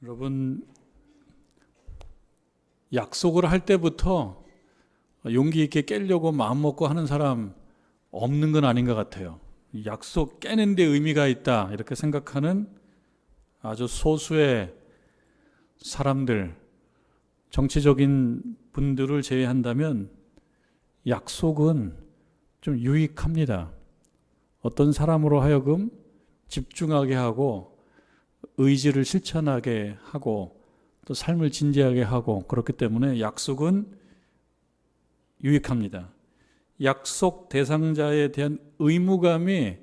여러분, 약속을 할 때부터 용기 있게 깨려고 마음먹고 하는 사람 없는 건 아닌 것 같아요. 약속 깨는 데 의미가 있다 이렇게 생각하는 아주 소수의 사람들, 정치적인 분들을 제외한다면 약속은 좀 유익합니다. 어떤 사람으로 하여금 집중하게 하고 의지를 실천하게 하고 또 삶을 진지하게 하고, 그렇기 때문에 약속은 유익합니다. 약속 대상자에 대한 의무감이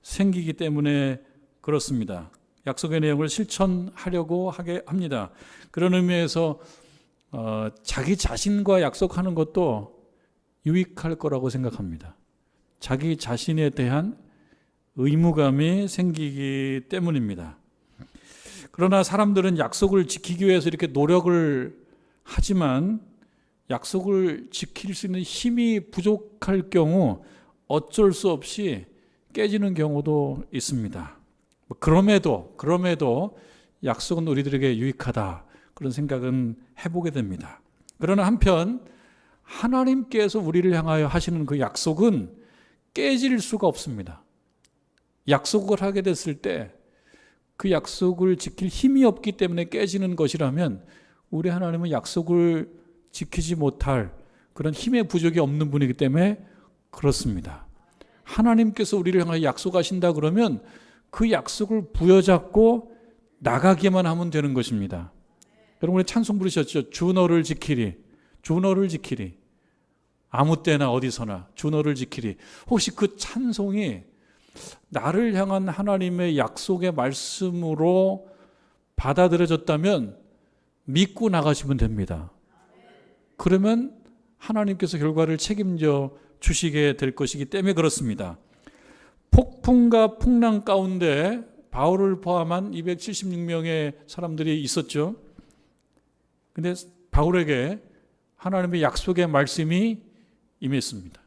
생기기 때문에 그렇습니다. 약속의 내용을 실천하려고 하게 합니다. 그런 의미에서 자기 자신과 약속하는 것도 유익할 거라고 생각합니다. 자기 자신에 대한 의무감이 생기기 때문입니다. 그러나 사람들은 약속을 지키기 위해서 이렇게 노력을 하지만 약속을 지킬 수 있는 힘이 부족할 경우 어쩔 수 없이 깨지는 경우도 있습니다. 그럼에도 약속은 우리들에게 유익하다, 그런 생각은 해보게 됩니다. 그러나 한편 하나님께서 우리를 향하여 하시는 그 약속은 깨질 수가 없습니다. 약속을 하게 됐을 때 그 약속을 지킬 힘이 없기 때문에 깨지는 것이라면, 우리 하나님은 약속을 지키지 못할 그런 힘의 부족이 없는 분이기 때문에 그렇습니다. 하나님께서 우리를 향하여 약속하신다 그러면 그 약속을 부여잡고 나가기만 하면 되는 것입니다. 여러분이 찬송 부르셨죠? 주 너를 지키리, 주 너를 지키리. 아무 때나 어디서나 주 너를 지키리. 혹시 그 찬송이 나를 향한 하나님의 약속의 말씀으로 받아들여졌다면 믿고 나가시면 됩니다. 그러면 하나님께서 결과를 책임져 주시게 될 것이기 때문에 그렇습니다. 폭풍과 풍랑 가운데 바울을 포함한 276명의 사람들이 있었죠. 근데 바울에게 하나님의 약속의 말씀이 임했습니다.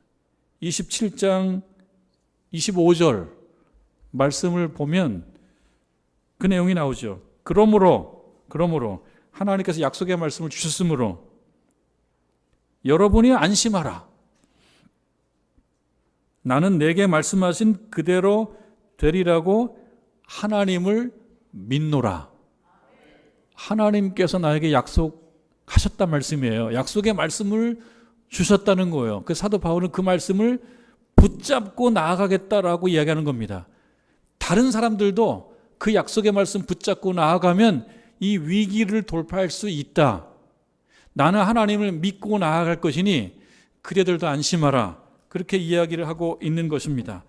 27장 25절 말씀을 보면 그 내용이 나오죠. 그러므로 하나님께서 약속의 말씀을 주셨으므로 여러분이 안심하라. 나는 내게 말씀하신 그대로 되리라고 하나님을 믿노라. 하나님께서 나에게 약속하셨단 말씀이에요. 약속의 말씀을 주셨다는 거예요. 그 사도 바울은 그 말씀을 붙잡고 나아가겠다라고 이야기하는 겁니다. 다른 사람들도 그 약속의 말씀 붙잡고 나아가면 이 위기를 돌파할 수 있다. 나는 하나님을 믿고 나아갈 것이니 그대들도 안심하라. 그렇게 이야기를 하고 있는 것입니다.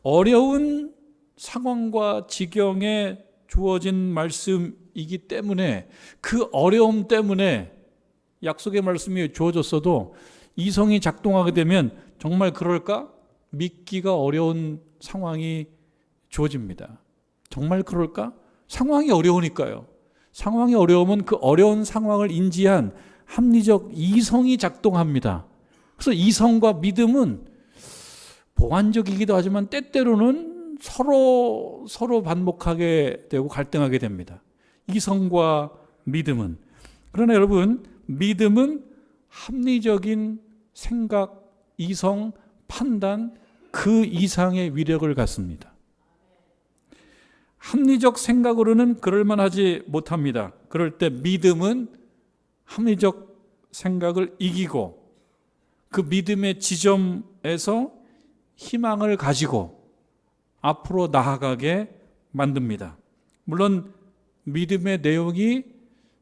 어려운 상황과 지경에 주어진 말씀이기 때문에, 그 어려움 때문에 약속의 말씀이 주어졌어도 이성이 작동하게 되면 정말 그럴까? 믿기가 어려운 상황이 주어집니다. 정말 그럴까? 상황이 어려우니까요. 상황이 어려우면 그 어려운 상황을 인지한 합리적 이성이 작동합니다. 그래서 이성과 믿음은 보완적이기도 하지만 때때로는 서로 반목하게 되고 갈등하게 됩니다. 이성과 믿음은. 그러나 여러분, 믿음은 합리적인 생각, 이성, 판단, 그 이상의 위력을 갖습니다. 합리적 생각으로는 그럴만하지 못합니다. 그럴 때 믿음은 합리적 생각을 이기고 그 믿음의 지점에서 희망을 가지고 앞으로 나아가게 만듭니다. 물론 믿음의 내용이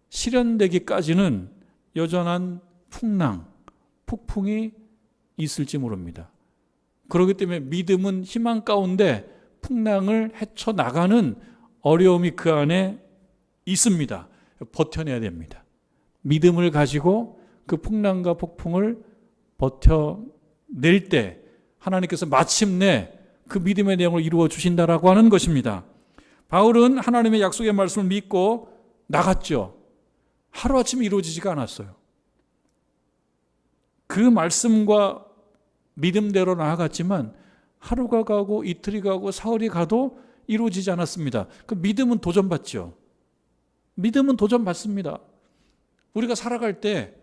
실현되기까지는 여전한 풍랑, 폭풍이 있을지 모릅니다. 그렇기 때문에 믿음은 희망 가운데 풍랑을 헤쳐나가는 어려움이 그 안에 있습니다. 버텨내야 됩니다. 믿음을 가지고 그 풍랑과 폭풍을 버텨낼 때 하나님께서 마침내 그 믿음의 내용을 이루어 주신다라고 하는 것입니다. 바울은 하나님의 약속의 말씀을 믿고 나갔죠. 하루아침에 이루어지지가 않았어요. 그 말씀과 믿음대로 나아갔지만 하루가 가고 이틀이 가고 사흘이 가도 이루어지지 않았습니다. 그 믿음은 도전받죠. 믿음은 도전받습니다. 우리가 살아갈 때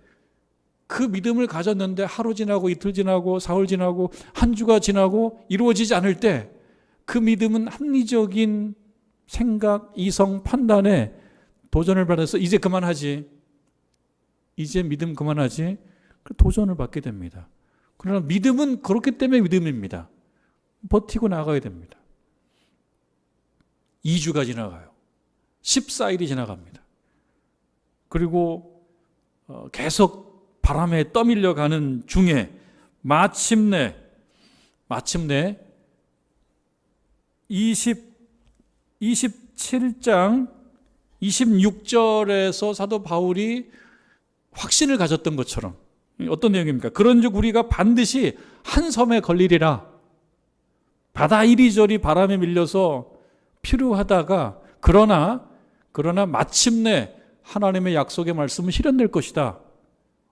그 믿음을 가졌는데 하루 지나고 이틀 지나고 사흘 지나고 한 주가 지나고 이루어지지 않을 때 그 믿음은 합리적인 생각, 이성, 판단에 도전을 받아서 이제 그만하지. 이제 믿음 그만하지. 도전을 받게 됩니다. 그러나 믿음은 그렇기 때문에 믿음입니다. 버티고 나가야 됩니다. 2주가 지나가요. 14일이 지나갑니다. 그리고 계속 바람에 떠밀려 가는 중에 마침내 27장 26절에서 사도 바울이 확신을 가졌던 것처럼, 어떤 내용입니까? 그런즉 우리가 반드시 한 섬에 걸리리라. 바다 이리저리 바람에 밀려서 필요하다가 그러나 마침내 하나님의 약속의 말씀은 실현될 것이다.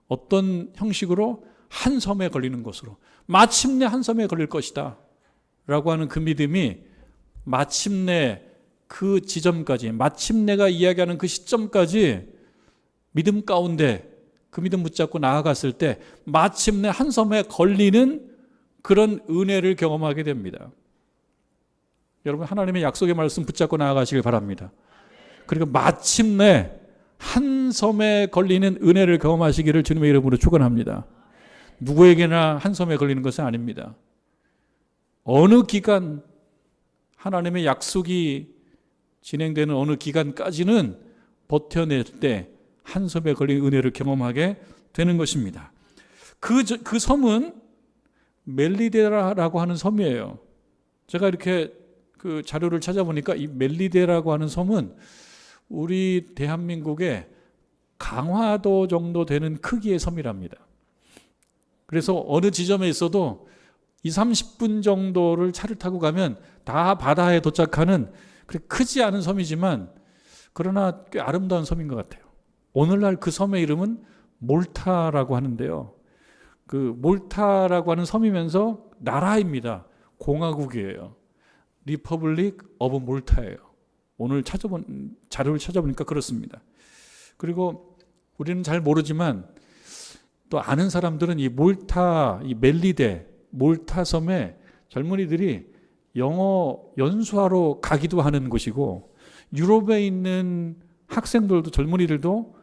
어떤 형식으로? 한 섬에 걸리는 것으로. 마침내 한 섬에 걸릴 것이다 라고 하는 그 믿음이 마침내 그 지점까지, 마침내가 이야기하는 그 시점까지 믿음 가운데 그 믿음 붙잡고 나아갔을 때 마침내 한 섬에 걸리는 그런 은혜를 경험하게 됩니다. 여러분, 하나님의 약속의 말씀 붙잡고 나아가시길 바랍니다. 그리고 마침내 한 섬에 걸리는 은혜를 경험하시기를 주님의 이름으로 축원합니다. 누구에게나 한 섬에 걸리는 것은 아닙니다. 어느 기간, 하나님의 약속이 진행되는 어느 기간까지는 버텨낼 때 한 섬에 걸린 은혜를 경험하게 되는 것입니다. 그 섬은 멜리데라라고 하는 섬이에요. 제가 이렇게 그 자료를 찾아보니까 이 멜리데라고 하는 섬은 우리 대한민국의 강화도 정도 되는 크기의 섬이랍니다. 그래서 어느 지점에 있어도 20-30분 정도를 차를 타고 가면 다 바다에 도착하는, 그렇게 크지 않은 섬이지만 그러나 꽤 아름다운 섬인 것 같아요. 오늘날 그 섬의 이름은 몰타라고 하는데요. 그 몰타라고 하는 섬이면서 나라입니다. 공화국이에요. 리퍼블릭 오브 몰타예요. 오늘 자료를 찾아보니까 그렇습니다. 그리고 우리는 잘 모르지만 또 아는 사람들은 이 몰타, 이 멜리데, 몰타 섬에 젊은이들이 영어 연수하러 가기도 하는 곳이고, 유럽에 있는 학생들도, 젊은이들도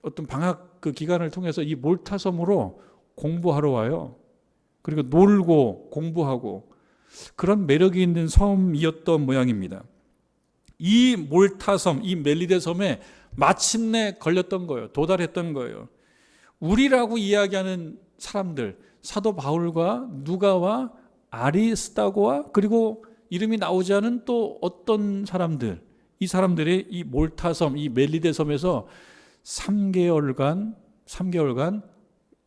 어떤 방학 그 기간을 통해서 이 몰타 섬으로 공부하러 와요. 그리고 놀고 공부하고 그런 매력이 있는 섬이었던 모양입니다. 이 몰타 섬, 이 멜리데 섬에 마침내 걸렸던 거예요. 도달했던 거예요. 우리라고 이야기하는 사람들, 사도 바울과 누가와 아리스다고와 그리고 이름이 나오지 않은 또 어떤 사람들, 이 사람들이 이 몰타 섬, 이 멜리데 섬에서 3개월간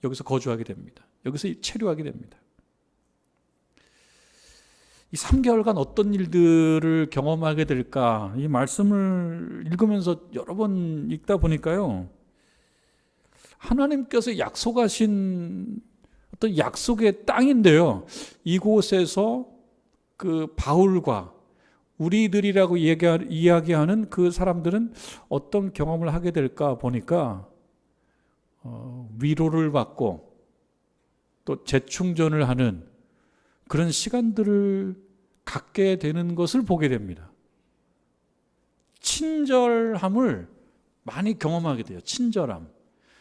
여기서 거주하게 됩니다. 여기서 체류하게 됩니다. 이 3개월간 어떤 일들을 경험하게 될까? 이 말씀을 읽으면서 여러 번 읽다 보니까요, 하나님께서 약속하신 어떤 약속의 땅인데요, 이곳에서 그 바울과 우리들이라고 이야기하는 그 사람들은 어떤 경험을 하게 될까 보니까 위로를 받고 또 재충전을 하는 그런 시간들을 갖게 되는 것을 보게 됩니다. 친절함을 많이 경험하게 돼요. 친절함.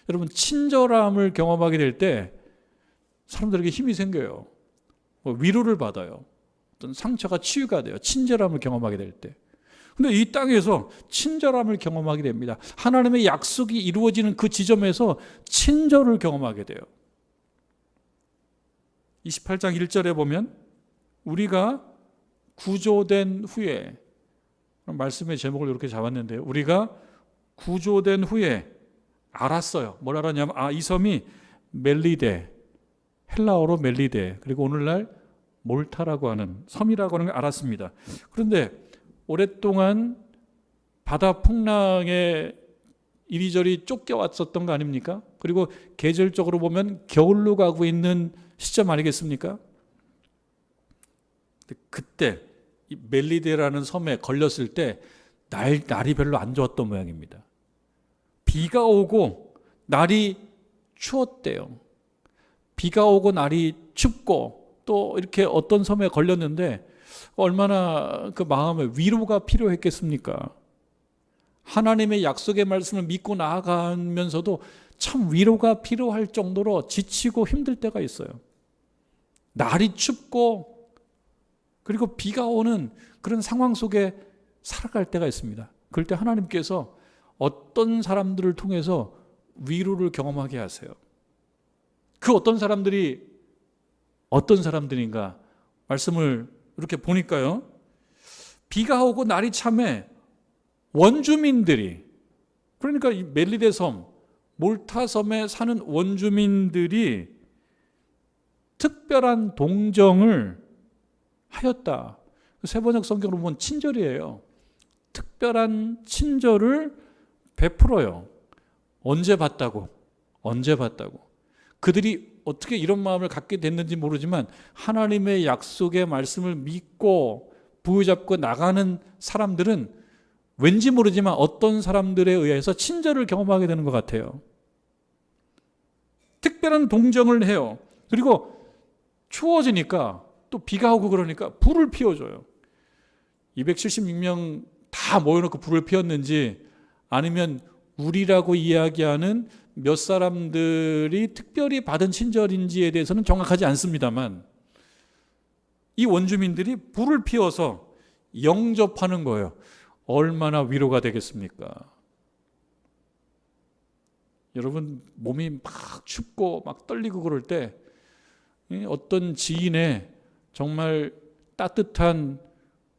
여러분, 친절함을 경험하게 될 때 사람들에게 힘이 생겨요. 위로를 받아요. 어떤 상처가 치유가 돼요. 친절함을 경험하게 될 때. 근데 이 땅에서 친절함을 경험하게 됩니다. 하나님의 약속이 이루어지는 그 지점에서 친절을 경험하게 돼요. 28장 1절에 보면 우리가 구조된 후에, 말씀의 제목을 이렇게 잡았는데요, 우리가 구조된 후에 알았어요. 뭘 알았냐면 이 섬이 멜리데, 헬라어로 멜리데, 그리고 오늘날 몰타라고 하는 섬이라고 하는 걸 알았습니다. 그런데 오랫동안 바다 풍랑에 이리저리 쫓겨왔었던 거 아닙니까? 그리고 계절적으로 보면 겨울로 가고 있는 시점 아니겠습니까? 그때 이 멜리데라는 섬에 걸렸을 때 날이 별로 안 좋았던 모양입니다. 비가 오고 날이 추웠대요. 비가 오고 날이 춥고 또 이렇게 어떤 섬에 걸렸는데 얼마나 그 마음에 위로가 필요했겠습니까? 하나님의 약속의 말씀을 믿고 나아가면서도 참 위로가 필요할 정도로 지치고 힘들 때가 있어요. 날이 춥고 그리고 비가 오는 그런 상황 속에 살아갈 때가 있습니다. 그럴 때 하나님께서 어떤 사람들을 통해서 위로를 경험하게 하세요. 그 어떤 사람들이 어떤 사람들인가 말씀을 이렇게 보니까요. 비가 오고 날이 참해 원주민들이, 그러니까 이 멜리데 섬, 몰타 섬에 사는 원주민들이 특별한 동정을 하였다. 세번역 성경으로 보면 친절이에요. 특별한 친절을 베풀어요. 언제 봤다고? 언제 봤다고? 그들이 어떻게 이런 마음을 갖게 됐는지 모르지만 하나님의 약속의 말씀을 믿고 부여잡고 나가는 사람들은 왠지 모르지만 어떤 사람들에 의해서 친절을 경험하게 되는 것 같아요. 특별한 동정을 해요. 그리고 추워지니까 또 비가 오고 그러니까 불을 피워줘요. 276명 다 모여놓고 불을 피웠는지 아니면 우리라고 이야기하는 몇 사람들이 특별히 받은 친절인지에 대해서는 정확하지 않습니다만 이 원주민들이 불을 피워서 영접하는 거예요. 얼마나 위로가 되겠습니까? 여러분 몸이 막 춥고 막 떨리고 그럴 때 어떤 지인의 정말 따뜻한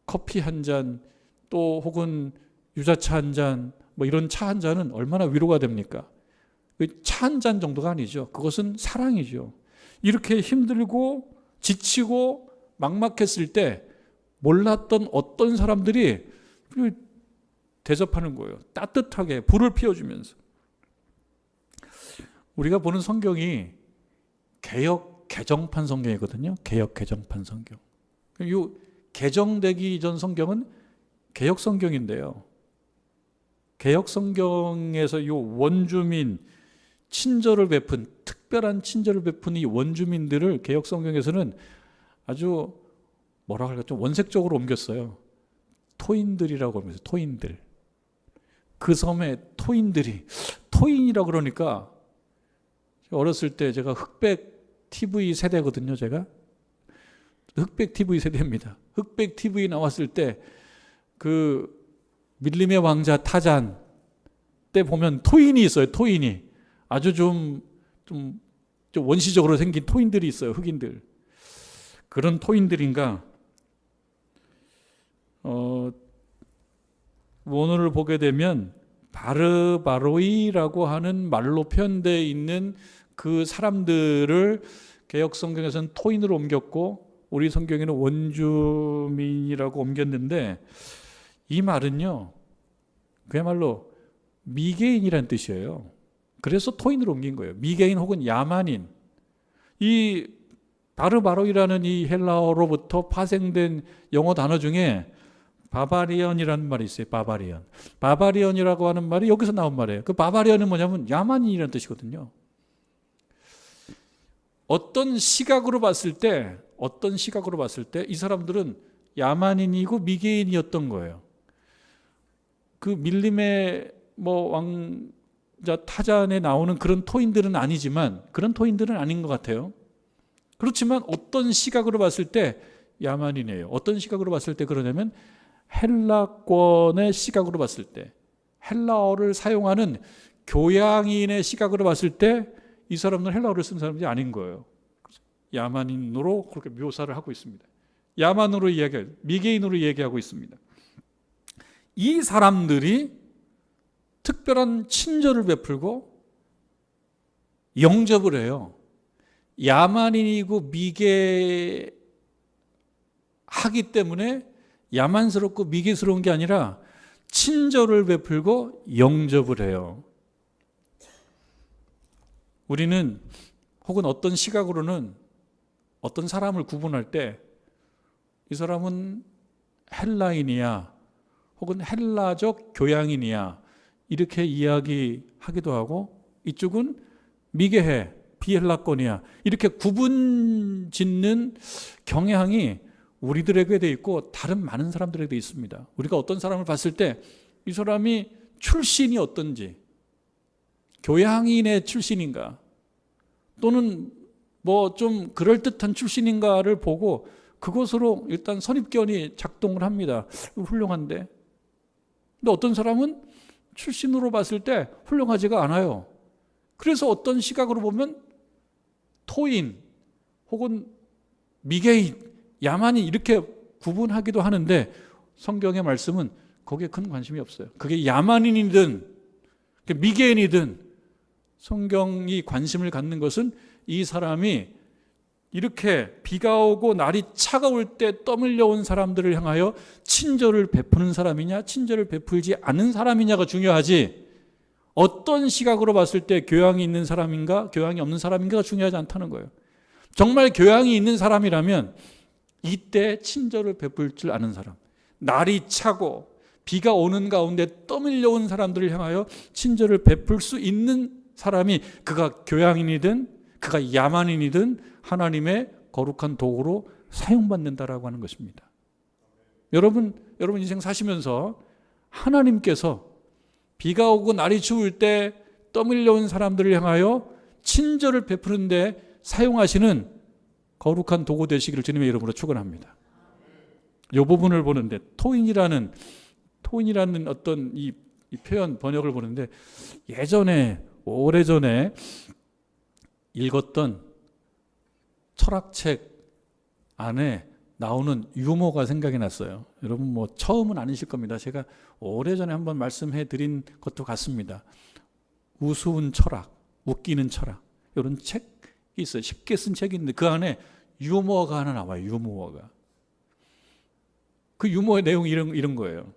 커피 한 잔 또 혹은 유자차 한 잔 뭐 이런 차 한 잔은 얼마나 위로가 됩니까? 차 한 잔 정도가 아니죠. 그것은 사랑이죠. 이렇게 힘들고 지치고 막막했을 때 몰랐던 어떤 사람들이 대접하는 거예요. 따뜻하게 불을 피워주면서. 우리가 보는 성경이 개역 개정판 성경이거든요. 개역 개정판 성경. 이 개정되기 전 성경은 개역 성경인데요. 개역 성경에서 이 원주민 친절을 베푼 특별한 친절을 베푼 이 원주민들을 개역 성경에서는 아주 뭐라 그럴까 좀 원색적으로 옮겼어요. 토인들이라고 하면서 토인들. 그 섬에 토인들이 토인이라고 그러니까 어렸을 때 제가 흑백 TV 세대거든요. 제가 흑백 TV 세대입니다. 흑백 TV 나왔을 때 그 밀림의 왕자 타잔 때 보면 토인이 있어요. 토인이 아주 좀 원시적으로 생긴 토인들이 있어요. 흑인들. 그런 토인들인가 원어를 보게 되면 바르바로이라고 하는 말로 표현되어 있는 그 사람들을 개역 성경에서는 토인으로 옮겼고 우리 성경에는 원주민이라고 옮겼는데 이 말은요 그야말로 미개인이라는 뜻이에요. 그래서 토인으로 옮긴 거예요. 미개인 혹은 야만인. 이 바르바로이라는 이 헬라어로부터 파생된 영어 단어 중에 바바리언이라는 말이 있어요. 바바리언. 바바리언이라고 하는 말이 여기서 나온 말이에요. 그 바바리언은 뭐냐면 야만인이라는 뜻이거든요. 어떤 시각으로 봤을 때 이 사람들은 야만인이고 미개인이었던 거예요. 그 밀림의 뭐 왕자 타잔에 나오는 그런 토인들은 아니지만 그런 토인들은 아닌 것 같아요. 그렇지만 어떤 시각으로 봤을 때 야만인이에요. 어떤 시각으로 봤을 때 그러냐면 헬라권의 시각으로 봤을 때 헬라어를 사용하는 교양인의 시각으로 봤을 때 이 사람은 헬라어를 쓴 사람이 아닌 거예요. 야만인으로 그렇게 묘사를 하고 있습니다. 야만으로 이야기하고 미개인으로 얘기하고 있습니다. 이 사람들이 특별한 친절을 베풀고 영접을 해요. 야만인이고 미개하기 때문에 야만스럽고 미개스러운 게 아니라 친절을 베풀고 영접을 해요. 우리는 혹은 어떤 시각으로는 어떤 사람을 구분할 때 이 사람은 헬라인이야 혹은 헬라적 교양인이야 이렇게 이야기하기도 하고, 이쪽은 미개해 비헬라권이야 이렇게 구분 짓는 경향이 우리들에게도 있고 다른 많은 사람들에게도 있습니다. 우리가 어떤 사람을 봤을 때 이 사람이 출신이 어떤지, 교양인의 출신인가 또는 뭐 좀 그럴듯한 출신인가를 보고 그것으로 일단 선입견이 작동을 합니다. 훌륭한데. 근데 어떤 사람은 출신으로 봤을 때 훌륭하지가 않아요. 그래서 어떤 시각으로 보면 토인 혹은 미개인, 야만인 이렇게 구분하기도 하는데 성경의 말씀은 거기에 큰 관심이 없어요. 그게 야만인이든 미개인이든 성경이 관심을 갖는 것은 이 사람이 이렇게 비가 오고 날이 차가울 때 떠밀려 온 사람들을 향하여 친절을 베푸는 사람이냐 친절을 베풀지 않은 사람이냐가 중요하지, 어떤 시각으로 봤을 때 교양이 있는 사람인가 교양이 없는 사람인가가 중요하지 않다는 거예요. 정말 교양이 있는 사람이라면 이때 친절을 베풀 줄 아는 사람, 날이 차고 비가 오는 가운데 떠밀려 온 사람들을 향하여 친절을 베풀 수 있는 사람이, 그가 교양인이든 그가 야만인이든 하나님의 거룩한 도구로 사용받는다라고 하는 것입니다. 여러분 인생 사시면서 하나님께서 비가 오고 날이 추울 때 떠밀려 온 사람들을 향하여 친절을 베푸는 데 사용하시는 거룩한 도구 되시기를 주님의 이름으로 축원합니다. 이 부분을 보는데 토인이라는 어떤 이 표현 번역을 보는데, 예전에 오래전에 읽었던 철학책 안에 나오는 유머가 생각이 났어요. 여러분 뭐 처음은 아니실 겁니다. 제가 오래전에 한번 말씀해 드린 것도 같습니다. 우스운 철학, 웃기는 철학, 이런 책이 있어요. 쉽게 쓴 책이 있는데 그 안에 유머가 하나 나와요. 유머가. 그 유머의 내용이 이런 거예요.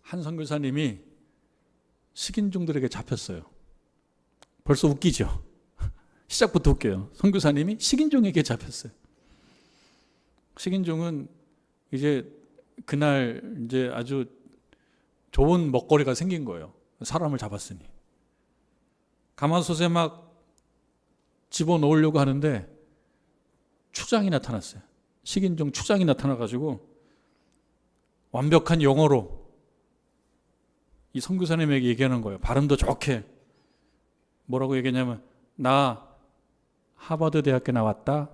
한 선교사님이 식인종들에게 잡혔어요. 벌써 웃기죠? 시작부터 웃겨요. 선교사님이 식인종에게 잡혔어요. 식인종은 이제 그날 이제 아주 좋은 먹거리가 생긴 거예요. 사람을 잡았으니. 가마솥에 막 집어넣으려고 하는데 추장이 나타났어요. 식인종 추장이 나타나가지고 완벽한 영어로 이 선교사님에게 얘기하는 거예요. 발음도 좋게. 뭐라고 얘기했냐면, 나 하버드 대학교 나왔다.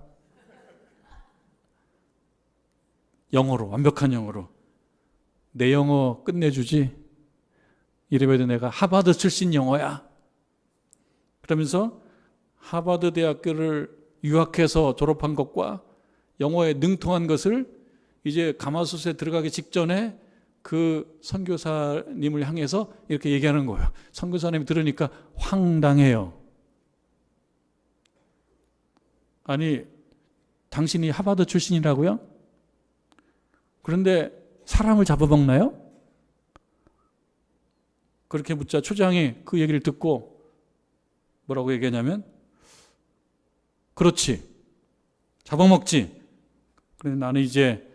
영어로, 완벽한 영어로. 내 영어 끝내주지? 이래봬도 내가 하버드 출신 영어야. 그러면서 하버드 대학교를 유학해서 졸업한 것과 영어에 능통한 것을 이제 가마솥에 들어가기 직전에 그 선교사님을 향해서 이렇게 얘기하는 거예요. 선교사님이 들으니까 황당해요. 아니, 당신이 하버드 출신이라고요? 그런데 사람을 잡아먹나요? 그렇게 묻자 초장이 그 얘기를 듣고 뭐라고 얘기하냐면, 그렇지, 잡아먹지. 그런데 나는 이제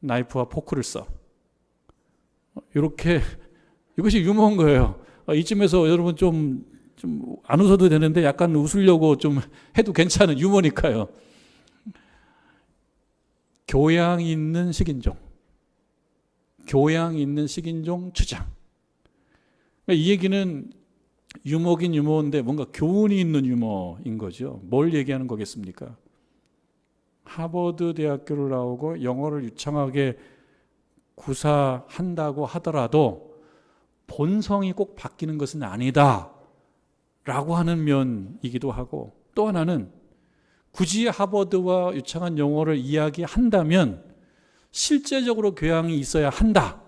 나이프와 포크를 써. 이렇게, 이것이 유머인 거예요. 이쯤에서 여러분 좀 안 웃어도 되는데 약간 웃으려고 좀 해도 괜찮은 유머니까요. 교양 있는 식인종, 교양 있는 식인종 주장. 이 얘기는 유머긴 유머인데 뭔가 교훈이 있는 유머인 거죠. 뭘 얘기하는 거겠습니까? 하버드 대학교를 나오고 영어를 유창하게 구사한다고 하더라도 본성이 꼭 바뀌는 것은 아니다 라고 하는 면이기도 하고, 또 하나는 굳이 하버드와 유창한 영어를 이야기한다면 실제적으로 교양이 있어야 한다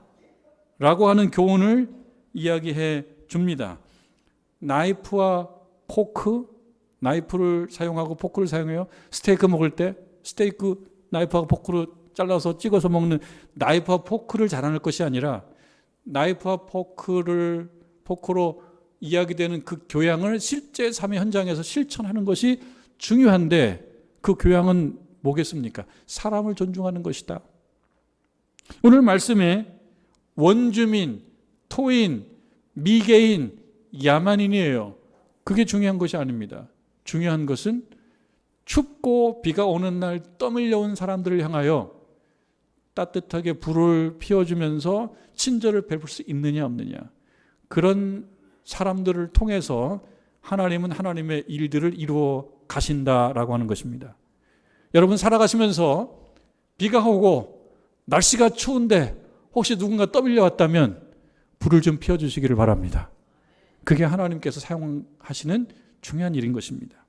라고 하는 교훈을 이야기해 줍니다. 나이프와 포크, 나이프를 사용하고 포크를 사용해요. 스테이크 먹을 때 스테이크 나이프하고 포크로 잘라서 찍어서 먹는 나이프와 포크를 자랑할 것이 아니라 나이프와 포크로 이야기되는 그 교양을 실제 삶의 현장에서 실천하는 것이 중요한데, 그 교양은 뭐겠습니까? 사람을 존중하는 것이다. 오늘 말씀에 원주민, 토인, 미개인, 야만인이에요. 그게 중요한 것이 아닙니다. 중요한 것은 춥고 비가 오는 날 떠밀려 온 사람들을 향하여 따뜻하게 불을 피워주면서 친절을 베풀 수 있느냐 없느냐. 그런 사람들을 통해서 하나님은 하나님의 일들을 이루어 가신다라고 하는 것입니다. 여러분 살아가시면서 비가 오고 날씨가 추운데 혹시 누군가 떠밀려 왔다면 불을 좀 피워주시기를 바랍니다. 그게 하나님께서 사용하시는 중요한 일인 것입니다.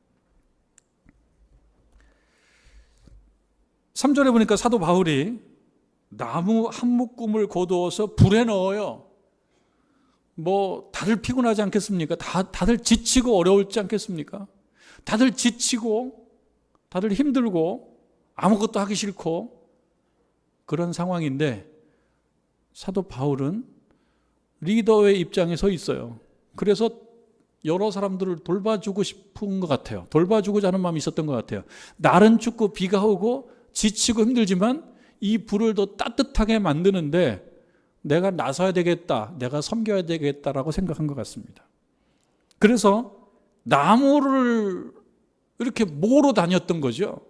3절에 보니까 사도 바울이 나무 한 묶음을 거두어서 불에 넣어요. 다들 피곤하지 않겠습니까? 다들 지치고 어려울지 않겠습니까? 다들 지치고 다들 힘들고 아무것도 하기 싫고 그런 상황인데 사도 바울은 리더의 입장에 서 있어요. 그래서 여러 사람들을 돌봐주고 싶은 것 같아요. 돌봐주고자 하는 마음이 있었던 것 같아요. 날은 춥고 비가 오고 지치고 힘들지만 이 불을 더 따뜻하게 만드는데 내가 나서야 되겠다, 내가 섬겨야 되겠다라고 생각한 것 같습니다. 그래서 나무를 이렇게 모으러 다녔던 거죠.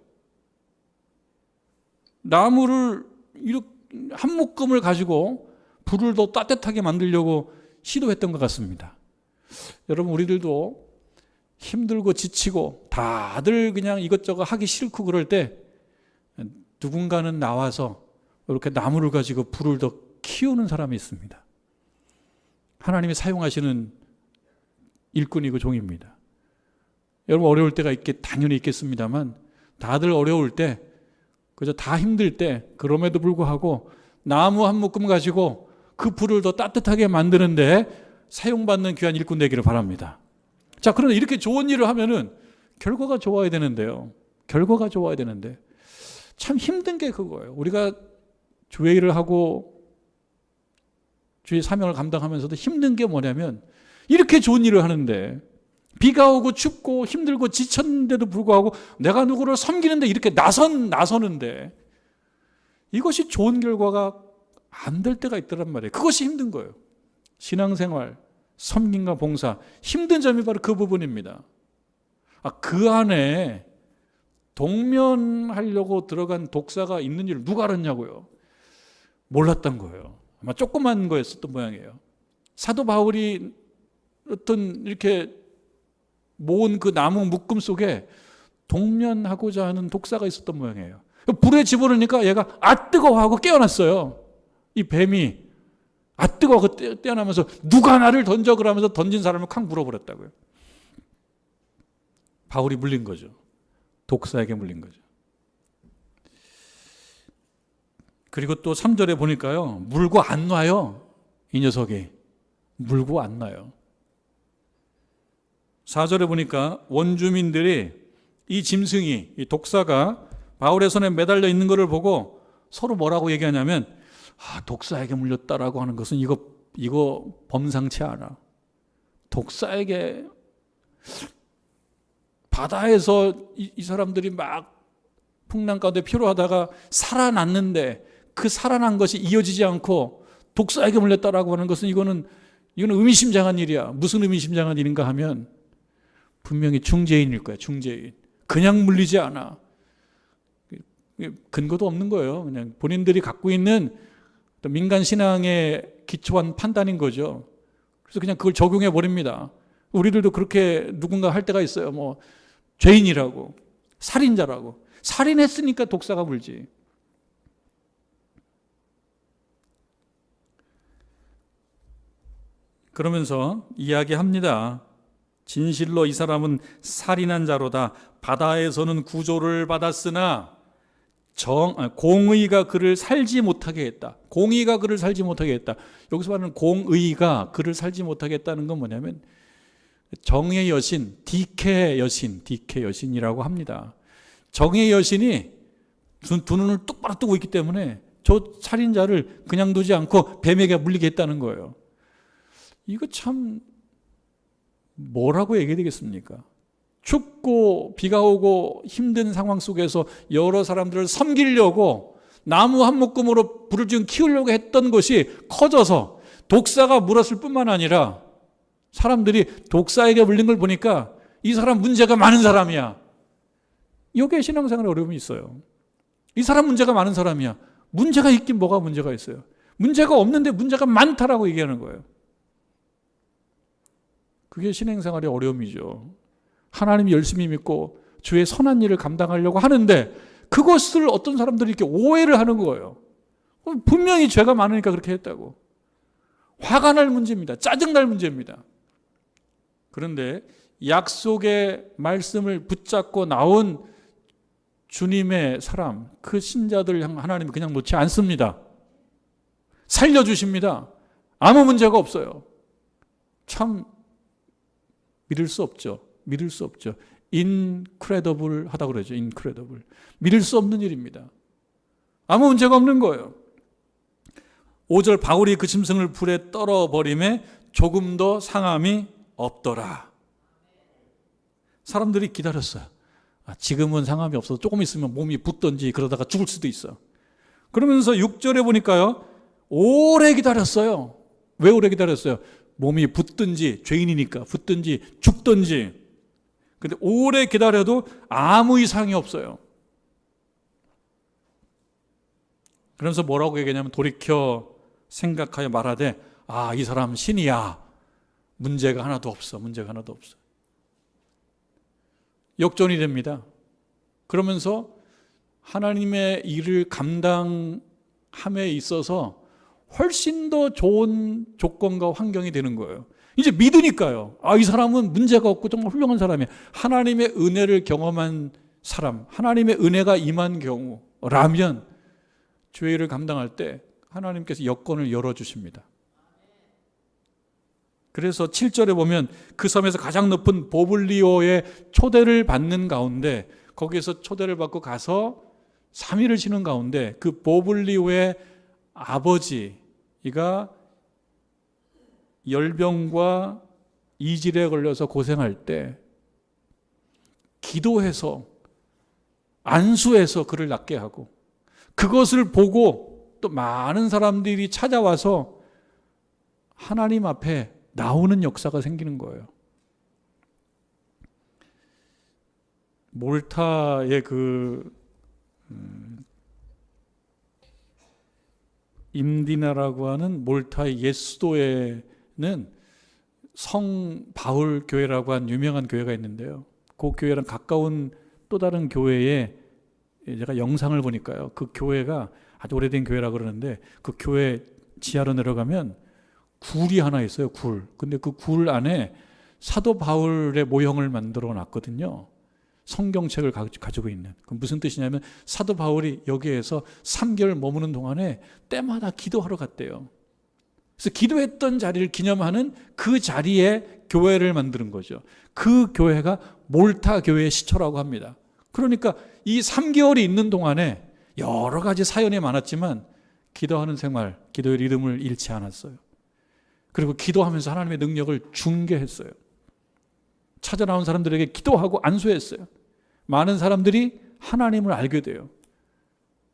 나무를 이렇게 한 묶음을 가지고 불을 더 따뜻하게 만들려고 시도했던 것 같습니다. 여러분 우리들도 힘들고 지치고 다들 그냥 이것저것 하기 싫고 그럴 때 누군가는 나와서 이렇게 나무를 가지고 불을 더 키우는 사람이 있습니다. 하나님이 사용하시는 일꾼이고 종입니다. 여러분 어려울 때가 당연히 있겠습니다만 다들 어려울 때 그저 다 힘들 때 그럼에도 불구하고 나무 한 묶음 가지고 그 불을 더 따뜻하게 만드는데 사용받는 귀한 일꾼 되기를 바랍니다. 자, 그런데 이렇게 좋은 일을 하면은 결과가 좋아야 되는데요. 결과가 좋아야 되는데 참 힘든 게 그거예요. 우리가 주의 일을 하고 주의 사명을 감당하면서도 힘든 게 뭐냐면 이렇게 좋은 일을 하는데 비가 오고 춥고 힘들고 지쳤는데도 불구하고 내가 누구를 섬기는데 이렇게 나서는데 이것이 좋은 결과가 안 될 때가 있더란 말이에요. 그것이 힘든 거예요. 신앙생활, 섬김과 봉사, 힘든 점이 바로 그 부분입니다. 그 안에 동면하려고 들어간 독사가 있는 줄 누가 알았냐고요? 몰랐던 거예요. 아마 조그만 거였었던 모양이에요. 사도 바울이 어떤 이렇게 모은 그 나무 묶음 속에 동면하고자 하는 독사가 있었던 모양이에요. 불에 집어넣으니까 얘가 뜨거워 하고 깨어났어요. 이 뱀이 뜨거워 하고 깨어나면서 누가 나를 던져 그러면서 던진 사람을 콱 물어버렸다고요. 바울이 물린 거죠. 독사에게 물린 거죠. 그리고 또 3절에 보니까요. 물고 안 놔요. 이 녀석이. 물고 안 놔요. 4절에 보니까 원주민들이 이 짐승이, 이 독사가 바울의 손에 매달려 있는 것을 보고 서로 뭐라고 얘기하냐면 독사에게 물렸다라고 하는 것은 이거 범상치 않아. 독사에게 바다에서 이 사람들이 막 풍랑 가운데 피로하다가 살아났는데 그 살아난 것이 이어지지 않고 독사에게 물렸다라고 하는 것은 이거는 의미심장한 일이야. 무슨 의미심장한 일인가 하면 분명히 중죄인일 거야. 중죄인. 그냥 물리지 않아. 근거도 없는 거예요. 그냥 본인들이 갖고 있는 민간 신앙에 기초한 판단인 거죠. 그래서 그냥 그걸 적용해 버립니다. 우리들도 그렇게 누군가 할 때가 있어요. 죄인이라고, 살인자라고. 살인했으니까 독사가 물지. 그러면서 이야기합니다. 진실로 이 사람은 살인한 자로다. 바다에서는 구조를 받았으나 공의가 그를 살지 못하게 했다. 공의가 그를 살지 못하게 했다. 여기서 말하는 공의가 그를 살지 못하게 했다는 건 뭐냐면 정의 여신, 디케 여신이라고 합니다. 정의 여신이 두 눈을 똑바로 뜨고 있기 때문에 저 살인자를 그냥 두지 않고 뱀에게 물리게 했다는 거예요. 이거 참 뭐라고 얘기해야 되겠습니까? 춥고 비가 오고 힘든 상황 속에서 여러 사람들을 섬기려고 나무 한 묶음으로 불을 좀 키우려고 했던 것이 커져서 독사가 물었을 뿐만 아니라 사람들이 독사에게 물린 걸 보니까 이 사람 문제가 많은 사람이야. 이게 신앙생활에 어려움이 있어요. 이 사람 문제가 많은 사람이야. 문제가 있긴 뭐가 문제가 있어요. 문제가 없는데 문제가 많다라고 얘기하는 거예요. 그게 신앙생활의 어려움이죠. 하나님 열심히 믿고 주의 선한 일을 감당하려고 하는데 그것을 어떤 사람들이 이렇게 오해를 하는 거예요. 분명히 죄가 많으니까 그렇게 했다고. 화가 날 문제입니다. 짜증날 문제입니다. 그런데 약속의 말씀을 붙잡고 나온 주님의 사람, 그 신자들 하나님은 그냥 놓지 않습니다. 살려주십니다. 아무 문제가 없어요. 참 믿을 수 없죠. 믿을 수 없죠. incredible 하다고 그러죠. incredible. 믿을 수 없는 일입니다. 아무 문제가 없는 거예요. 5절 바울이 그 짐승을 불에 떨어버림에 조금 더 상함이 없더라. 사람들이 기다렸어요. 지금은 상함이 없어서 조금 있으면 몸이 붓든지 그러다가 죽을 수도 있어. 그러면서 6절에 보니까요. 오래 기다렸어요. 왜 오래 기다렸어요? 몸이 붓든지 죄인이니까 붓든지 죽든지. 근데 오래 기다려도 아무 이상이 없어요. 그러면서 뭐라고 얘기하냐면 돌이켜 생각하여 말하되 이 사람 신이야. 문제가 하나도 없어. 문제가 하나도 없어. 역전이 됩니다. 그러면서 하나님의 일을 감당함에 있어서 훨씬 더 좋은 조건과 환경이 되는 거예요. 이제 믿으니까요. 이 사람은 문제가 없고 정말 훌륭한 사람이야. 하나님의 은혜를 경험한 사람, 하나님의 은혜가 임한 경우라면 주의 일을 감당할 때 하나님께서 여건을 열어주십니다. 그래서 7절에 보면 그 섬에서 가장 높은 보블리오의 초대를 받는 가운데 거기에서 초대를 받고 가서 3일을 쉬는 가운데 그 보블리오의 아버지가 열병과 이질에 걸려서 고생할 때 기도해서 안수해서 그를 낫게 하고 그것을 보고 또 많은 사람들이 찾아와서 하나님 앞에 나오는 역사가 생기는 거예요. 몰타의 임디나라고 하는 몰타의 옛 수도에는 성 바울 교회라고 한 유명한 교회가 있는데요. 그 교회랑 가까운 또 다른 교회에 제가 영상을 보니까요. 그 교회가 아주 오래된 교회라고 그러는데 그 교회 지하로 내려가면 굴이 하나 있어요. 굴. 근데 그 굴 안에 사도 바울의 모형을 만들어 놨거든요. 성경책을 가지고 있는. 그 무슨 뜻이냐면 사도 바울이 여기에서 3개월 머무는 동안에 때마다 기도하러 갔대요. 그래서 기도했던 자리를 기념하는 그 자리에 교회를 만드는 거죠. 그 교회가 몰타 교회의 시초라고 합니다. 그러니까 이 3개월이 있는 동안에 여러 가지 사연이 많았지만 기도하는 생활, 기도의 리듬을 잃지 않았어요. 그리고 기도하면서 하나님의 능력을 중개했어요. 찾아 나온 사람들에게 기도하고 안수했어요. 많은 사람들이 하나님을 알게 돼요.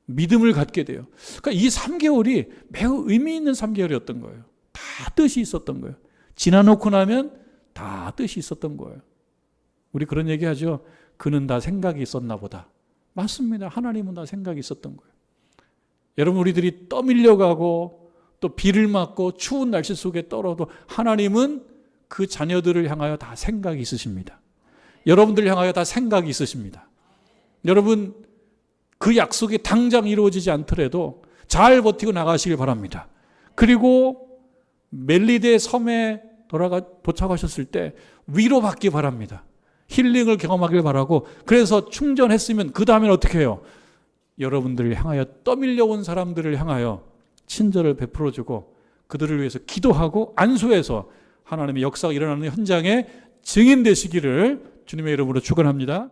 믿음을 갖게 돼요. 그러니까 이 3개월이 매우 의미 있는 3개월이었던 거예요. 다 뜻이 있었던 거예요. 지나놓고 나면 다 뜻이 있었던 거예요. 우리 그런 얘기 하죠. 그는 다 생각이 있었나 보다. 맞습니다. 하나님은 다 생각이 있었던 거예요. 여러분 우리들이 떠밀려가고 또 비를 맞고 추운 날씨 속에 떨어도 하나님은 그 자녀들을 향하여 다 생각이 있으십니다. 여러분들 향하여 다 생각이 있으십니다. 여러분 그 약속이 당장 이루어지지 않더라도 잘 버티고 나가시길 바랍니다. 그리고 멜리데 섬에 도착하셨을 때 위로받기 바랍니다. 힐링을 경험하길 바라고 그래서 충전했으면 그 다음엔 어떻게 해요? 여러분들을 향하여 떠밀려온 사람들을 향하여 친절을 베풀어주고 그들을 위해서 기도하고 안수해서 하나님의 역사가 일어나는 현장에 증인 되시기를 주님의 이름으로 축원합니다.